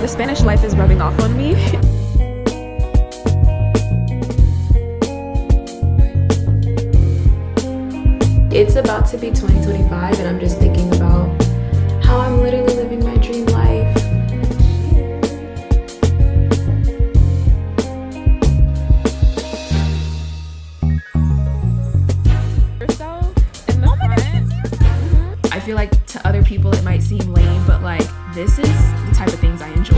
The Spanish life is rubbing off on me. It's about to be 2025 and I'm just thinking about how I'm literally living my dream life. I feel like to other people it might seem lame, but like this is the type of things I enjoy.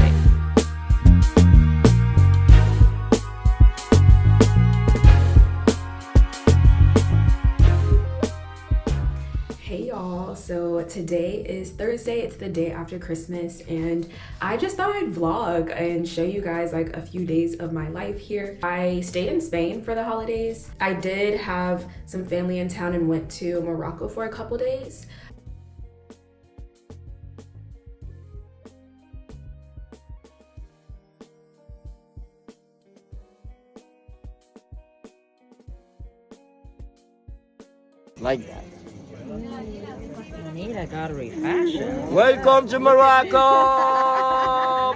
Hey y'all, so today is Thursday. It's the day after Christmas and I just thought I'd vlog and show you guys like a few days of my life here. I stayed in Spain for the holidays. I did have some family in town and went to Morocco for a couple days. Like that. Need a gallery fashion. Welcome to Morocco!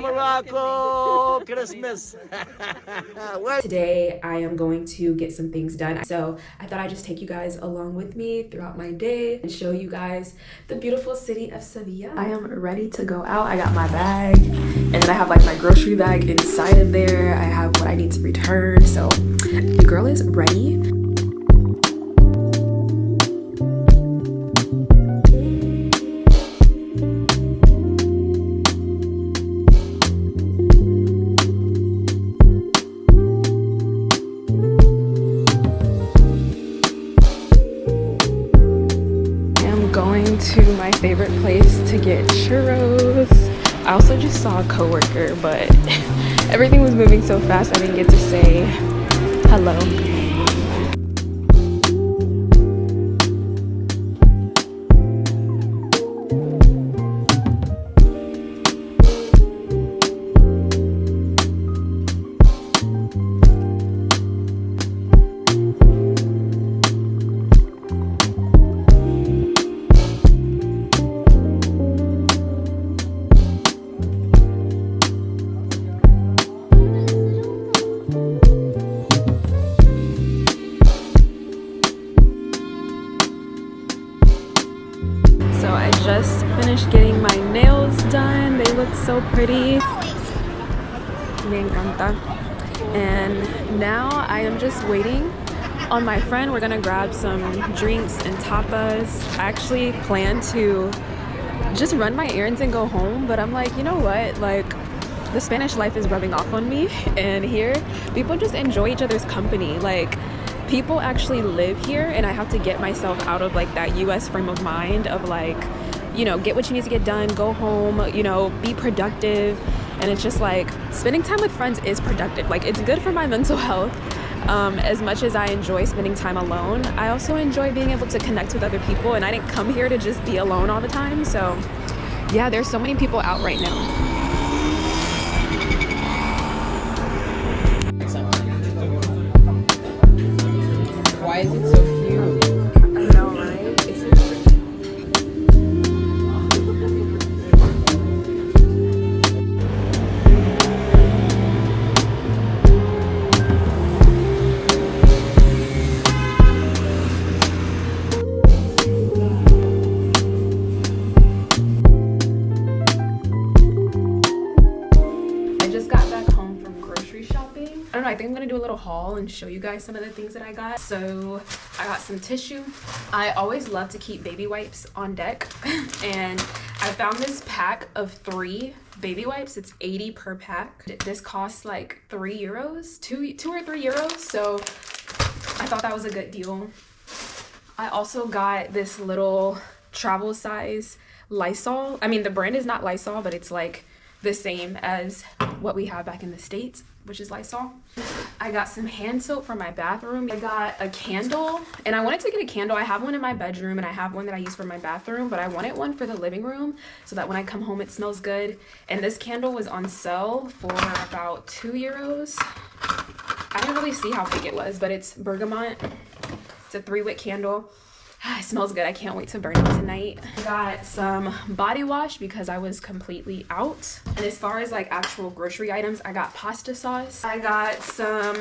Morocco! Christmas! Today I am going to get some things done. So I thought I'd just take you guys along with me throughout my day and show you guys the beautiful city of Sevilla. I am ready to go out. I got my bag and then I have like my grocery bag inside of there. I have what I need to return. So the girl is ready. Going to my favorite place to get churros. I also just saw a coworker, but everything was moving so fast I didn't get to say hello. So I just finished getting my nails done. They look so pretty. Me encanta. And now I am just waiting on my friend. We're gonna grab some drinks and tapas. I actually plan to just run my errands and go home, but I'm like, you know what? Like, the Spanish life is rubbing off on me, and here people just enjoy each other's company. Like, people actually live here, and I have to get myself out of like that US frame of mind of like, you know, get what you need to get done, go home, you know, be productive. And it's just like spending time with friends is productive. Like, it's good for my mental health. As much as I enjoy spending time alone, I also enjoy being able to connect with other people, and I didn't come here to just be alone all the time. So yeah, there's so many people out right now. Why is it so cute? I know, right? It's I just got back home from grocery shopping. I don't know, I think I'm gonna do a little haul and show you guys some of the things that I got. So I got some tissue. I always love to keep baby wipes on deck. And I found this pack of 3 baby wipes. It's 80 per pack. This costs like 3 euros, 2 or 3 euros. So I thought that was a good deal. I also got this little travel size Lysol. I mean, the brand is not Lysol, but it's like the same as what we have back in the States, which is Lysol. I got some hand soap for my bathroom. I got a candle, and I wanted to get a candle. I have one in my bedroom and I have one that I use for my bathroom, but I wanted one for the living room so that when I come home it smells good. And this candle was on sale for about 2 euros. I didn't really see how big it was, but it's bergamot. It's a 3-wick candle. It smells good. I can't wait to burn it tonight. I got some body wash because I was completely out. And as far as like actual grocery items, I got pasta sauce. I got some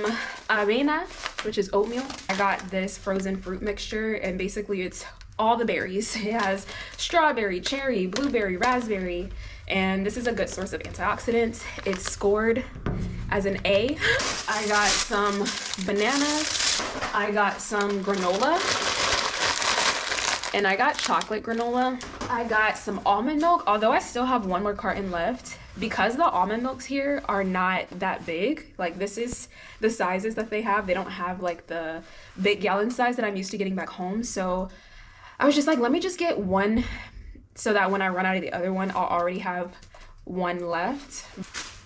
avena, which is oatmeal. I got this frozen fruit mixture, and basically it's all the berries. It has strawberry, cherry, blueberry, raspberry, and this is a good source of antioxidants. It's scored as an A. I got some bananas. I got some granola. And I got chocolate granola. I got some almond milk, although I still have one more carton left. Because the almond milks here are not that big, like this is the sizes that they have. They don't have like the big gallon size that I'm used to getting back home. So I was just like, let me just get one so that when I run out of the other one, I'll already have one left.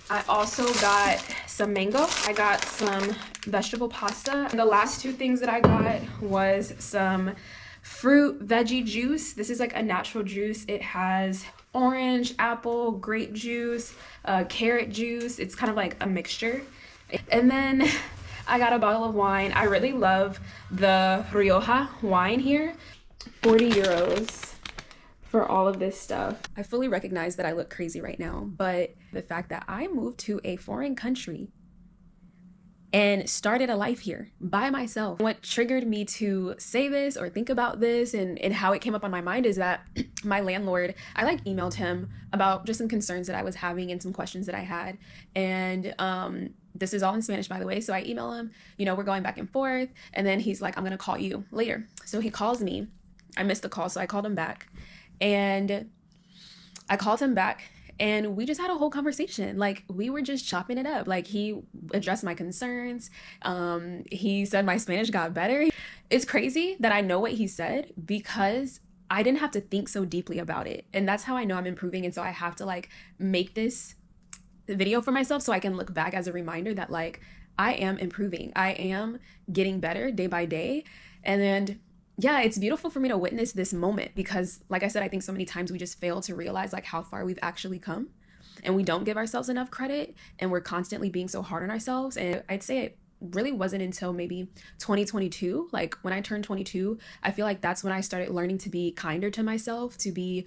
I also got some mango. I got some vegetable pasta. And the last two things that I got was some fruit veggie juice. This is like a natural juice. It has orange, apple, grape juice, carrot juice. It's kind of like a mixture. And then I got a bottle of wine. I really love the Rioja wine here. 40 euros for all of this stuff. I fully recognize that I look crazy right now, but the fact that I moved to a foreign country and started a life here by myself. What triggered me to say this or think about this and how it came up on my mind is that my landlord, I like emailed him about just some concerns that I was having and some questions that I had. And this is all in Spanish, by the way. So I email him, you know, we're going back and forth. And then he's like, I'm gonna call you later. So he calls me. I missed the call, so I called him back. And I called him back. And we just had a whole conversation. Like, we were just chopping it up. Like, he addressed my concerns. He said my Spanish got better. It's crazy that I know what he said because I didn't have to think so deeply about it. And that's how I know I'm improving. And so I have to like make this video for myself so I can look back as a reminder that like, I am improving. I am getting better day by day. And then yeah, it's beautiful for me to witness this moment because, like I said, I think so many times we just fail to realize like how far we've actually come and we don't give ourselves enough credit and we're constantly being so hard on ourselves. And I'd say it really wasn't until maybe 2022, like when I turned 22, I feel like that's when I started learning to be kinder to myself, to be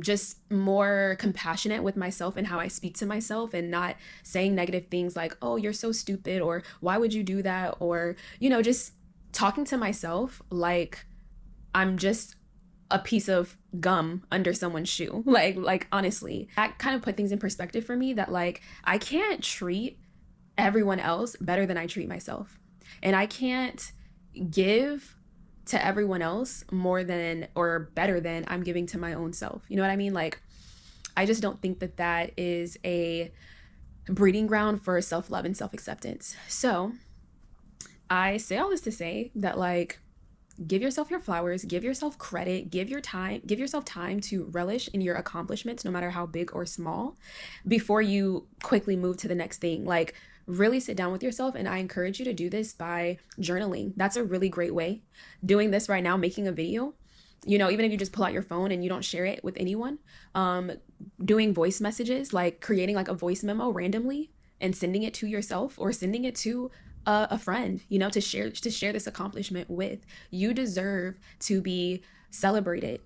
just more compassionate with myself and how I speak to myself and not saying negative things like, oh, you're so stupid, or why would you do that? Or, you know, just talking to myself like I'm just a piece of gum under someone's shoe. Like honestly, that kind of put things in perspective for me that like I can't treat everyone else better than I treat myself. And I can't give to everyone else more than or better than I'm giving to my own self. You know what I mean? Like, I just don't think that that is a breeding ground for self-love and self-acceptance. So I say all this to say that like, give yourself your flowers, give yourself credit, give yourself time to relish in your accomplishments, no matter how big or small, before you quickly move to the next thing. Like, really sit down with yourself. And I encourage you to do this by journaling. That's a really great way. Doing this right now, making a video, you know, even if you just pull out your phone and you don't share it with anyone, doing voice messages, like creating like a voice memo randomly and sending it to yourself or sending it to a friend, you know, to share this accomplishment with. You deserve to be celebrated.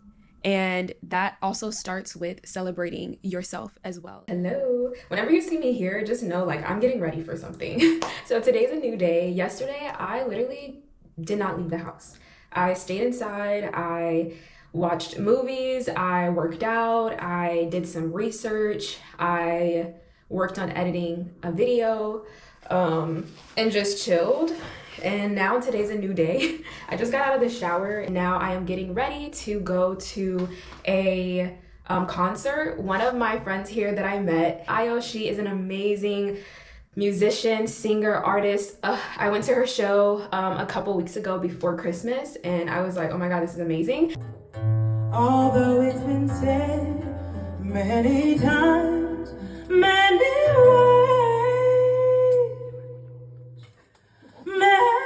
And that also starts with celebrating yourself as well. Hello. Whenever you see me here, just know like I'm getting ready for something. So today's a new day. Yesterday, I literally did not leave the house. I stayed inside. I watched movies. I worked out. I did some research. I worked on editing a video. And just chilled. And now today's a new day. I just got out of the shower and now I am getting ready to go to a concert. One of my friends here that I met, Io, she is an amazing musician, singer, artist. I went to her show a couple weeks ago before Christmas and I was like, oh my God, this is amazing. Although it's been said many times, many ways, Merry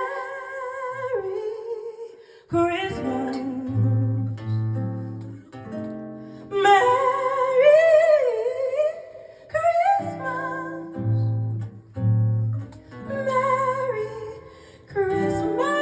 Christmas, Merry Christmas, Merry Christmas.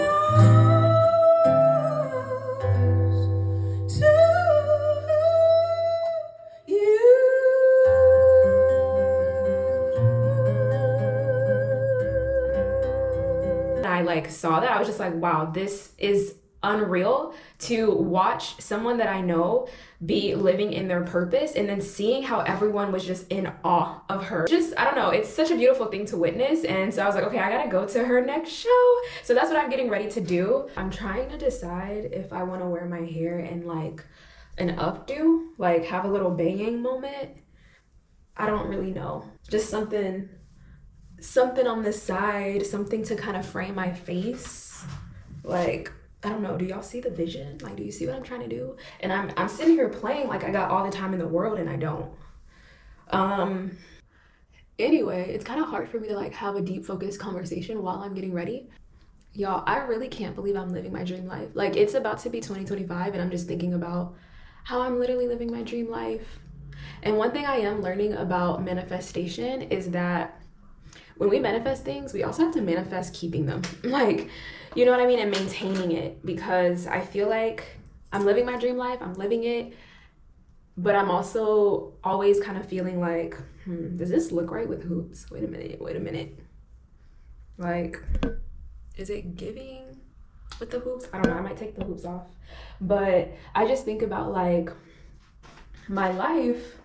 like saw that, I was just like, wow, this is unreal to watch someone that I know be living in their purpose, and then seeing how everyone was just in awe of her. Just, I don't know, it's such a beautiful thing to witness. And so I was like, okay, I gotta go to her next show. So that's what I'm getting ready to do. I'm trying to decide if I want to wear my hair in like an updo, like have a little banging moment. I don't really know, just something on the side, something to kind of frame my face. Like, I don't know, do y'all see the vision? Like, do you see what I'm trying to do? And I'm sitting here playing like I got all the time in the world, and I don't. Anyway, it's kind of hard for me to like have a deep focused conversation while I'm getting ready. Y'all, I really can't believe I'm living my dream life. Like, it's about to be 2025, and I'm just thinking about how I'm literally living my dream life. And one thing I am learning about manifestation is that when we manifest things, we also have to manifest keeping them. Like, you know what I mean? And maintaining it, because I feel like I'm living my dream life, I'm living it, but I'm also always kind of feeling like, does this look right with hoops? Wait a minute. Like, is it giving with the hoops? I don't know, I might take the hoops off. But I just think about like my life,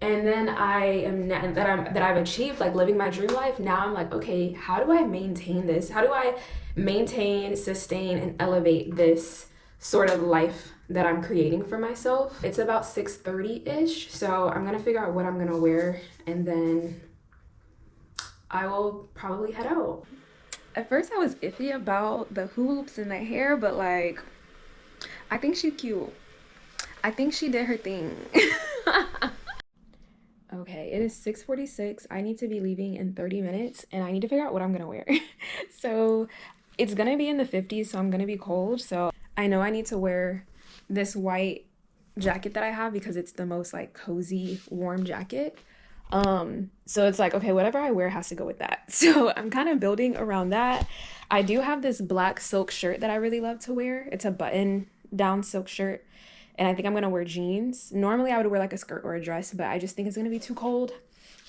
and then I've achieved like living my dream life. Now I'm like, okay, how do I maintain this? How do I maintain, sustain, and elevate this sort of life that I'm creating for myself? It's about 6:30-ish, so I'm gonna figure out what I'm gonna wear, and then I will probably head out. At first I was iffy about the hoops and the hair, but like, I think she's cute. I think she did her thing. Okay, it is 6:46. I need to be leaving in 30 minutes, and I need to figure out what I'm gonna wear. So it's gonna be in the 50s, so I'm gonna be cold. So I know I need to wear this white jacket that I have because it's the most like cozy, warm jacket. So it's like, okay, whatever I wear has to go with that. So I'm kind of building around that. I do have this black silk shirt that I really love to wear. It's a button down silk shirt. And I think I'm gonna wear jeans. Normally I would wear like a skirt or a dress, but I just think it's gonna be too cold.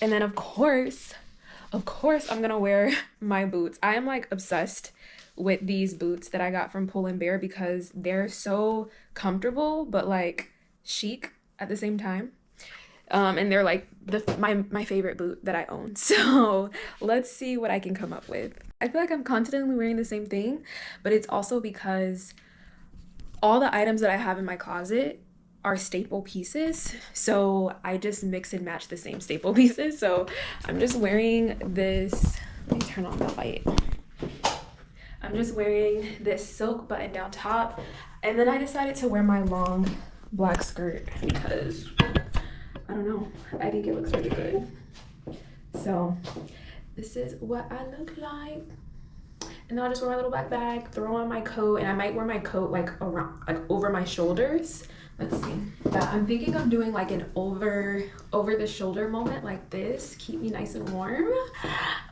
And then of course, I'm gonna wear my boots. I am like obsessed with these boots that I got from Pull & Bear because they're so comfortable, but like chic at the same time. And they're like my favorite boot that I own. So let's see what I can come up with. I feel like I'm constantly wearing the same thing, but it's also because all the items that I have in my closet are staple pieces. So I just mix and match the same staple pieces. So I'm just wearing this, let me turn on the light. I'm just wearing this silk button down top. And then I decided to wear my long black skirt because, I don't know, I think it looks really good. So this is what I look like. And then I'll just wear my little black bag, throw on my coat, and I might wear my coat like around, like over my shoulders. Let's see. Yeah, I'm thinking of doing like an over the shoulder moment like this. Keep me nice and warm.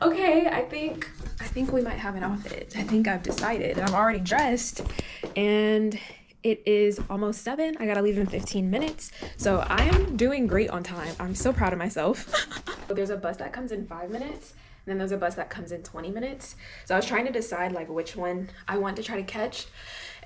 Okay, I think we might have an outfit. I think I've decided. I'm already dressed, and it is almost 7. I gotta leave in 15 minutes. So I am doing great on time. I'm so proud of myself. There's a bus that comes in 5 minutes. And then there's a bus that comes in 20 minutes. So I was trying to decide like which one I want to try to catch.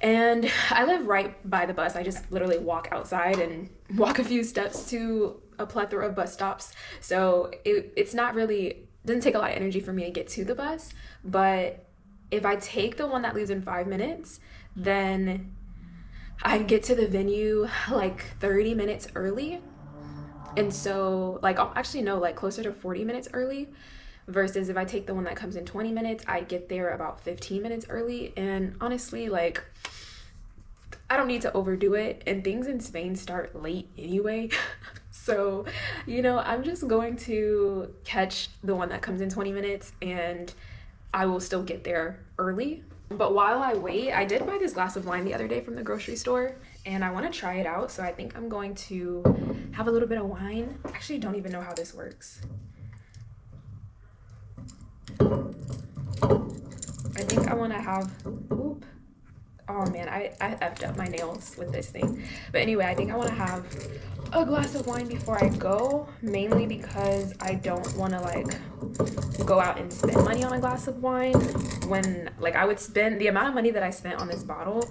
And I live right by the bus. I just literally walk outside and walk a few steps to a plethora of bus stops. So it's not really, doesn't take a lot of energy for me to get to the bus. But if I take the one that leaves in 5 minutes, then I get to the venue like 30 minutes early. And so like, I'll actually know like closer to 40 minutes early. Versus if I take the one that comes in 20 minutes, I get there about 15 minutes early. And honestly, like, I don't need to overdo it. And things in Spain start late anyway. So, you know, I'm just going to catch the one that comes in 20 minutes and I will still get there early. But while I wait, I did buy this glass of wine the other day from the grocery store and I want to try it out. So I think I'm going to have a little bit of wine. I actually don't even know how this works. I think I want to have Oh man, I effed up my nails with this thing. But anyway, I think I want to have a glass of wine before I go, mainly because I don't want to like go out and spend money on a glass of wine when like I would spend the amount of money that I spent on this bottle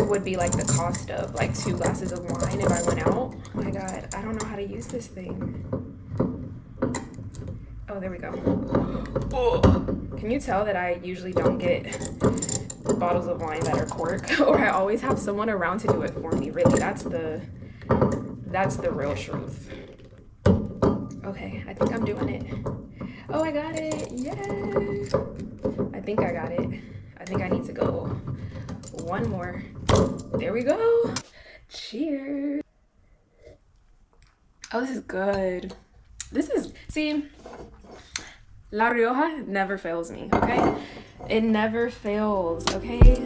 would be like the cost of like 2 glasses of wine if I went out. Oh my god, I don't know how to use this thing. Oh, there we go. Oh. Can you tell that I usually don't get bottles of wine that are cork, or I always have someone around to do it for me? Really, that's the real truth. Okay, I think I'm doing it. Oh, I got it. Yay! I think I got it. I think I need to go one more. There we go. Cheers. Oh, this is good. See, La Rioja never fails me, okay? It never fails, okay?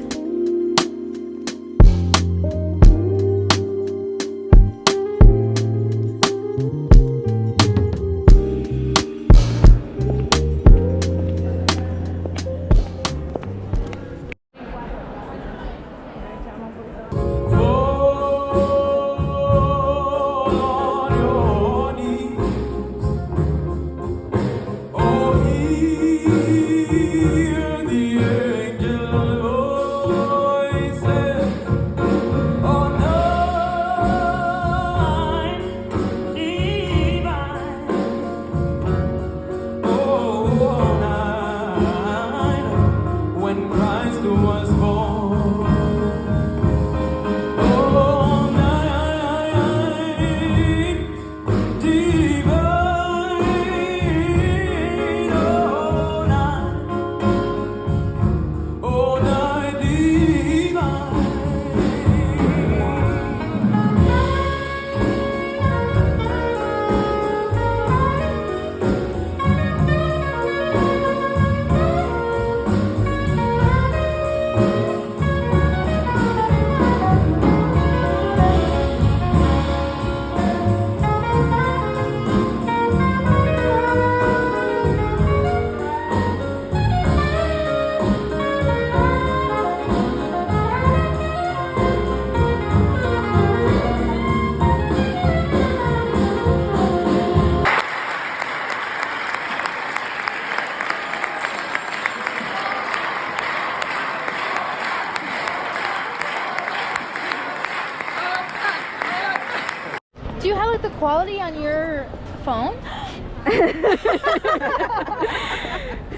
Do you have like the quality on your phone?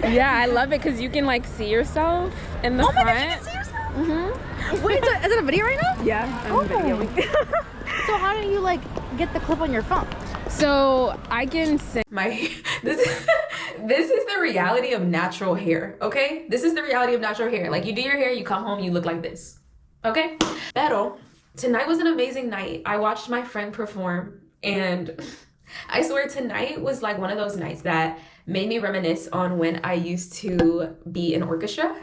Yeah, I love it because you can like see yourself in the front. Oh my gosh, you can see yourself? Mm-hmm. Wait, is it a video right now? Yeah, I'm videoing. So how do you like get the clip on your phone? So I can send my this is the reality of natural hair, okay? This is the reality of natural hair. Like you do your hair, you come home, you look like this, okay? Pero tonight was an amazing night. I watched my friend perform, and I swear tonight was like one of those nights that made me reminisce on when I used to be in orchestra.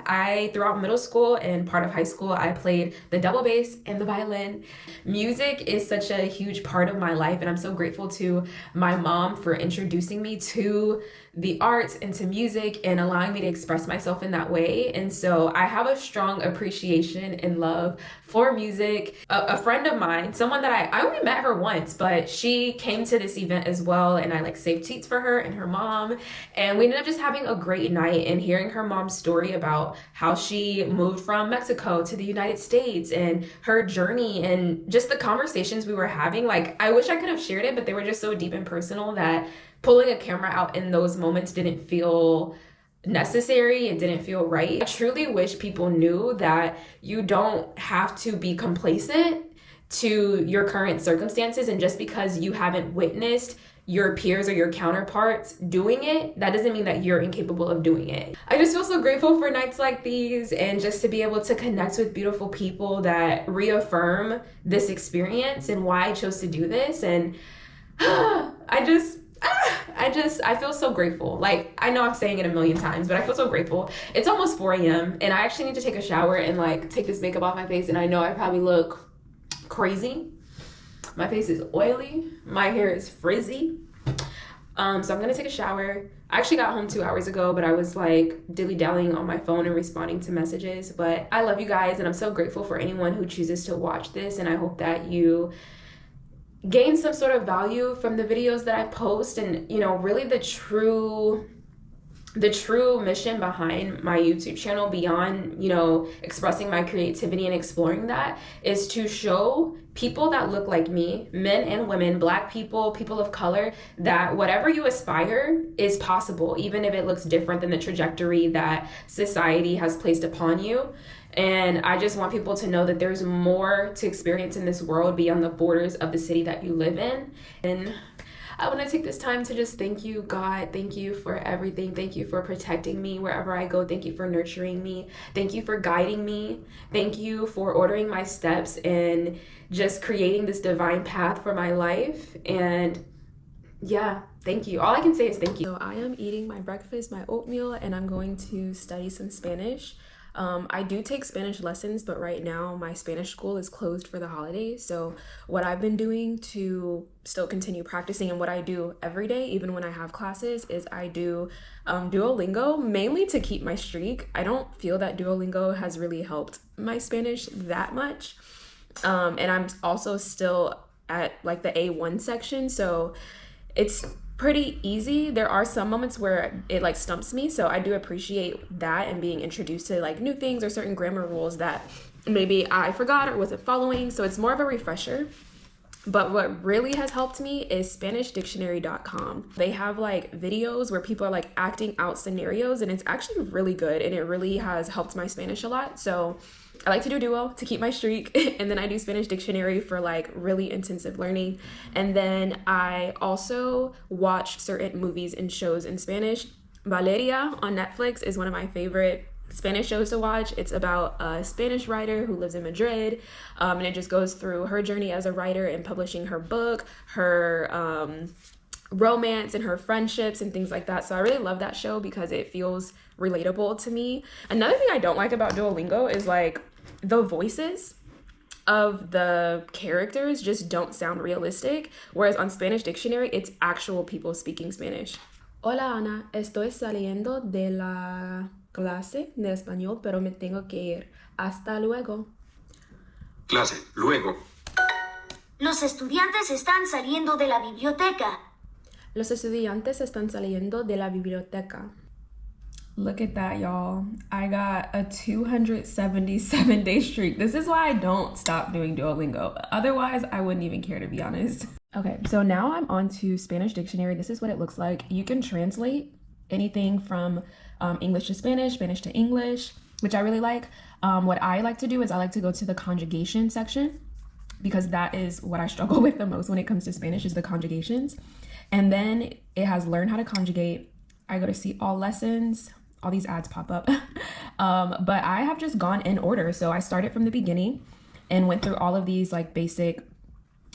Throughout middle school and part of high school, I played the double bass and the violin. Music is such a huge part of my life, and I'm so grateful to my mom for introducing me to the arts and to music and allowing me to express myself in that way. And so I have a strong appreciation and love for music. A friend of mine, someone that I only met her once, but she came to this event as well, and I like saved seats for her and her mom, and we ended up just having a great night and hearing her mom's story about how she moved from Mexico to the United States and her journey and just the conversations we were having. Like I wish I could have shared it, but they were just so deep and personal that pulling a camera out in those moments didn't feel necessary. It didn't feel right. I truly wish people knew that you don't have to be complacent to your current circumstances, and just because you haven't witnessed your peers or your counterparts doing it, that doesn't mean that you're incapable of doing it. I just feel so grateful for nights like these, and just to be able to connect with beautiful people that reaffirm this experience and why I chose to do this. And I feel so grateful. Like, I know I'm saying it a million times, but I feel so grateful. It's almost 4 a.m. and I actually need to take a shower and like take this makeup off my face, and I know I probably look crazy. My face is oily, my hair is frizzy. So I'm gonna take a shower. I actually got home 2 hours ago, but I was like dilly-dallying on my phone and responding to messages. But I love you guys, and I'm so grateful for anyone who chooses to watch this, and I hope that you gain some sort of value from the videos that I post. And you know, really the true mission behind my YouTube channel, beyond, you know, expressing my creativity and exploring that, is to show people that look like me, men and women, Black people, people of color, that whatever you aspire is possible, even if it looks different than the trajectory that society has placed upon you. And I just want people to know that there's more to experience in this world beyond the borders of the city that you live in. And I want to take this time to just thank you, God. Thank you for everything. Thank you for protecting me wherever I go. Thank you for nurturing me. Thank you for guiding me. Thank you for ordering my steps and just creating this divine path for my life. And yeah, thank you. All I can say is thank you. So I am eating my breakfast, my oatmeal, and I'm going to study some Spanish. I do take Spanish lessons, but right now my Spanish school is closed for the holidays. So what I've been doing to still continue practicing, and what I do every day, even when I have classes, is I do Duolingo, mainly to keep my streak. I don't feel that Duolingo has really helped my Spanish that much. And I'm also still at like the A1 section, so it's pretty easy. There are some moments where it like stumps me, so I do appreciate that and being introduced to like new things or certain grammar rules that maybe I forgot or wasn't following, so it's more of a refresher. But what really has helped me is SpanishDictionary.com. They have like videos where people are like acting out scenarios, and it's actually really good, and it really has helped my Spanish a lot. So I like to do Duo to keep my streak, and then I do Spanish Dictionary for like really intensive learning. And then I also watch certain movies and shows in Spanish. Valeria on Netflix is one of my favorite Spanish shows to watch. It's about a Spanish writer who lives in Madrid, and it just goes through her journey as a writer and publishing her book, her romance and her friendships and things like that. So I really love that show because it feels relatable to me. Another thing I don't like about Duolingo is like the voices of the characters just don't sound realistic, whereas on Spanish Dictionary it's actual people speaking Spanish. Hola Ana, estoy saliendo de la clase de español, pero me tengo que ir. Hasta luego. Clase, luego. Los estudiantes están saliendo de la biblioteca. Los estudiantes están saliendo de la biblioteca. Look at that, y'all. I got a 277-day streak. This is why I don't stop doing Duolingo. Otherwise, I wouldn't even care, to be honest. Okay, so now I'm on to Spanish Dictionary. This is what it looks like. You can translate anything from English to Spanish, Spanish to English, which I really like. What I like to do is I like to go to the conjugation section, because that is what I struggle with the most when it comes to Spanish, is the conjugations. And then it has learn how to conjugate. I go to see all lessons. All these ads pop up. But I have just gone in order. So I started from the beginning and went through all of these like basic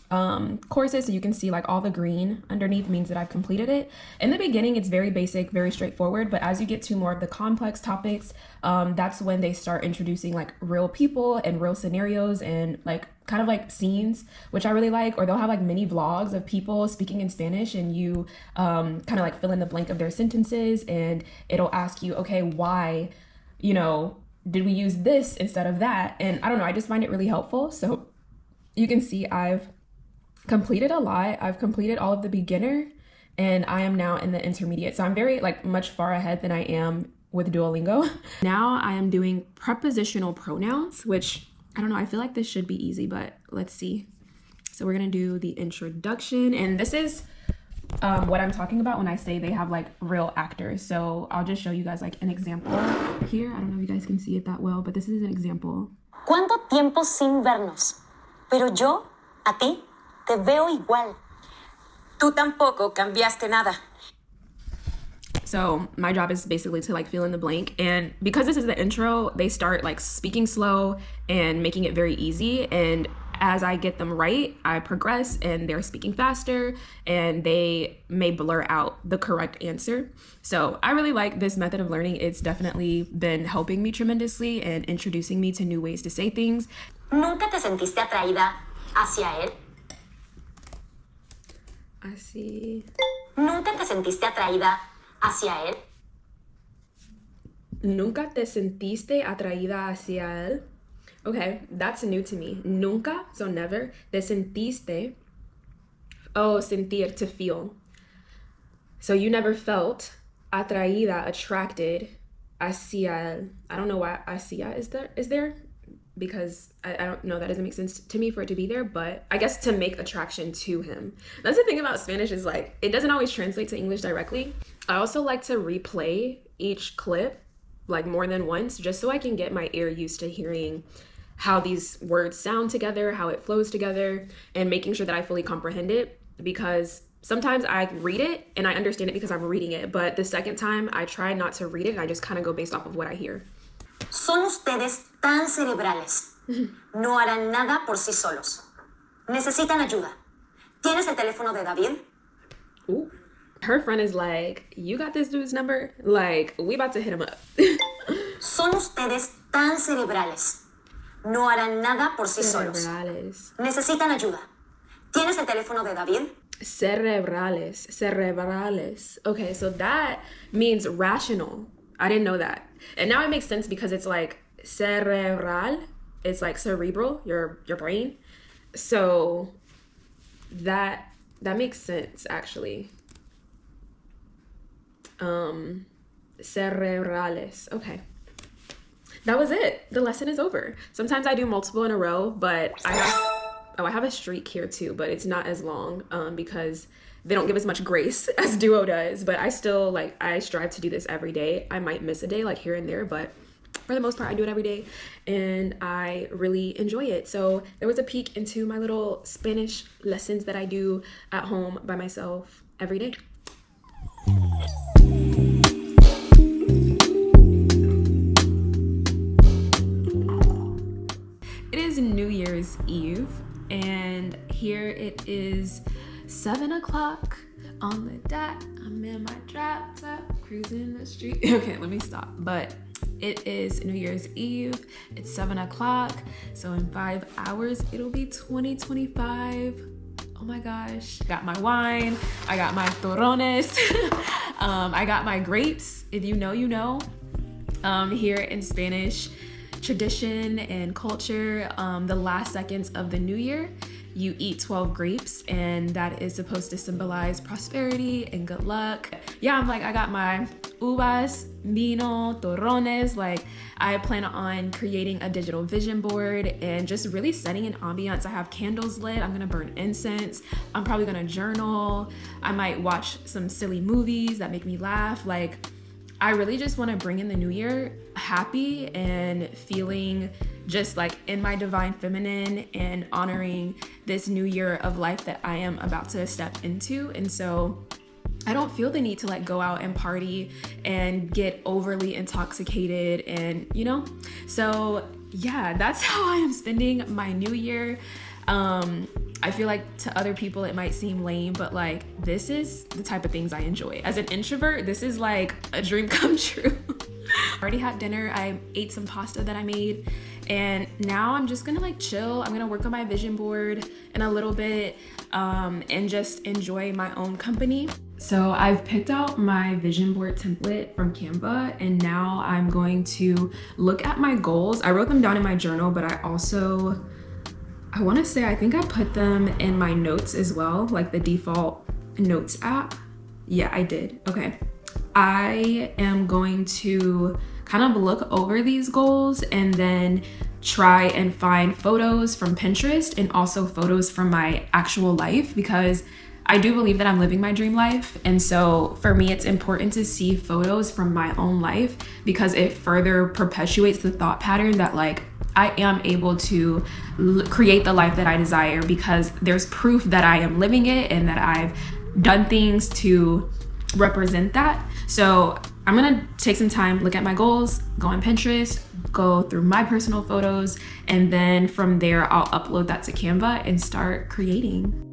courses. So you can see like all the green underneath means that I've completed it. In the beginning, it's very basic, very straightforward. But as you get to more of the complex topics, that's when they start introducing like real people and real scenarios and like kind of like scenes, which I really like. Or they'll have like mini vlogs of people speaking in Spanish, and you kind of like fill in the blank of their sentences, and it'll ask you, okay, why, you know, did we use this instead of that? And I don't know, I just find it really helpful. So you can see I've completed a lot. I've completed all of the beginner, and I am now in the intermediate. So I'm very like much far ahead than I am with Duolingo. Now I am doing prepositional pronouns, which I don't know, I feel like this should be easy, but let's see. So we're gonna do the introduction, and this is what I'm talking about when I say they have like real actors. So I'll just show you guys like an example here. I don't know if you guys can see it that well, but this is an example. ¿Cuánto tiempo sin vernos? Pero yo, a ti, te veo igual. Tú tampoco cambiaste nada. So my job is basically to like fill in the blank, and because this is the intro, they start like speaking slow and making it very easy, and as I get them right, I progress and they're speaking faster, and they may blur out the correct answer. So I really like this method of learning. It's definitely been helping me tremendously and introducing me to new ways to say things. ¿Nunca te sentiste atraída hacia él? I see. ¿Nunca te sentiste atraída hacia él? Nunca te sentiste atraída hacia él. Okay, that's new to me. Nunca, so never. Te sentiste. Oh, sentir, to feel. So you never felt atraída, attracted, hacia él. I don't know why hacia is there because I don't know, that doesn't make sense to me for it to be there, but I guess to make attraction to him. That's the thing about Spanish, is like it doesn't always translate to English directly. I also like to replay each clip like more than once, just so I can get my ear used to hearing how these words sound together, how it flows together, and making sure that I fully comprehend it, because sometimes I read it and I understand it because I'm reading it, but the second time I try not to read it and I just kind of go based off of what I hear. Son ustedes tan cerebrales. No harán nada por sí solos. Necesitan ayuda. ¿Tienes el teléfono de David? Ooh. Her friend is like, you got this dude's number? Like, we about to hit him up. Son ustedes tan cerebrales. No harán nada por sí solos. Cerebrales. Necesitan ayuda. ¿Tienes el teléfono de David? Cerebrales. Okay, so that means rational. I didn't know that. And now it makes sense because it's like cerebral. It's like cerebral, your brain. So that makes sense actually. Cerebrales. Okay. That was it. The lesson is over. Sometimes I do multiple in a row, but I have a streak here too, but it's not as long because they don't give as much grace as Duo does, but I still I strive to do this every day. I might miss a day like here and there, but for the most part I do it every day and I really enjoy it. So there was a peek into my little Spanish lessons that I do at home by myself every day. It is New Year's Eve and here it is 7 o'clock on the dot. I'm in my drop top, cruising the street. Okay, let me stop. But it is New Year's Eve. It's 7 o'clock. So in 5 hours, it'll be 2025. Oh my gosh. Got my wine. I got my torrones. I got my grapes. If you know, you know. Here in Spanish tradition and culture, the last seconds of the new year, you eat 12 grapes and that is supposed to symbolize prosperity and good luck. Yeah, I got my uvas, vino, torrones. I plan on creating a digital vision board and just really setting an ambiance. I have candles lit. I'm gonna burn incense. I'm probably gonna journal. I might watch some silly movies that make me laugh. I really just want to bring in the new year happy and feeling just in my divine feminine and honoring this new year of life that I am about to step into. And so I don't feel the need to go out and party and get overly intoxicated and, so yeah, that's how I am spending my new year. I feel to other people it might seem lame, but this is the type of things I enjoy. As an introvert, this is a dream come true. I already had dinner. I ate some pasta that I made, and now I'm just gonna chill. I'm gonna work on my vision board in a little bit and just enjoy my own company. So I've picked out my vision board template from Canva, and now I'm going to look at my goals. I wrote them down in my journal, but I want to say I think I put them in my notes as well, the default notes app. Yeah, I did. Okay. I am going to kind of look over these goals and then try and find photos from Pinterest and also photos from my actual life, because I do believe that I'm living my dream life. And so for me, it's important to see photos from my own life because it further perpetuates the thought pattern that I am able to create the life that I desire, because there's proof that I am living it and that I've done things to represent that. So I'm gonna take some time, look at my goals, go on Pinterest, go through my personal photos, and then from there, I'll upload that to Canva and start creating.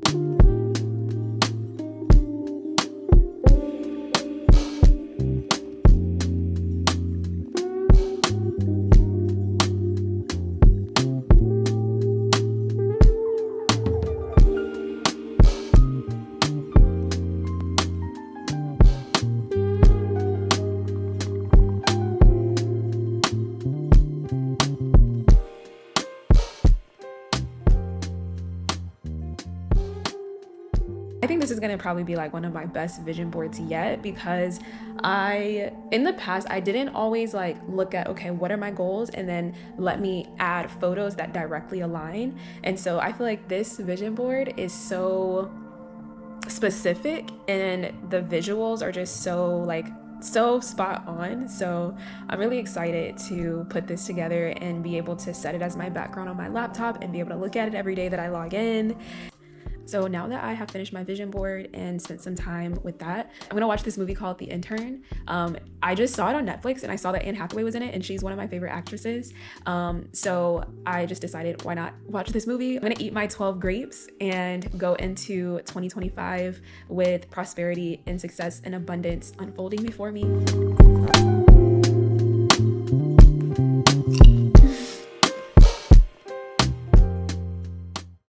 I think this is gonna probably be like one of my best vision boards yet, because in the past, I didn't always like look at, okay, what are my goals? And then let me add photos that directly align. And so I feel like this vision board is so specific and the visuals are just so spot on. So I'm really excited to put this together and be able to set it as my background on my laptop and be able to look at it every day that I log in. So now that I have finished my vision board and spent some time with that, I'm gonna watch this movie called The Intern. I just saw it on Netflix and I saw that Anne Hathaway was in it and she's one of my favorite actresses. So I just decided, why not watch this movie? I'm gonna eat my 12 grapes and go into 2025 with prosperity and success and abundance unfolding before me.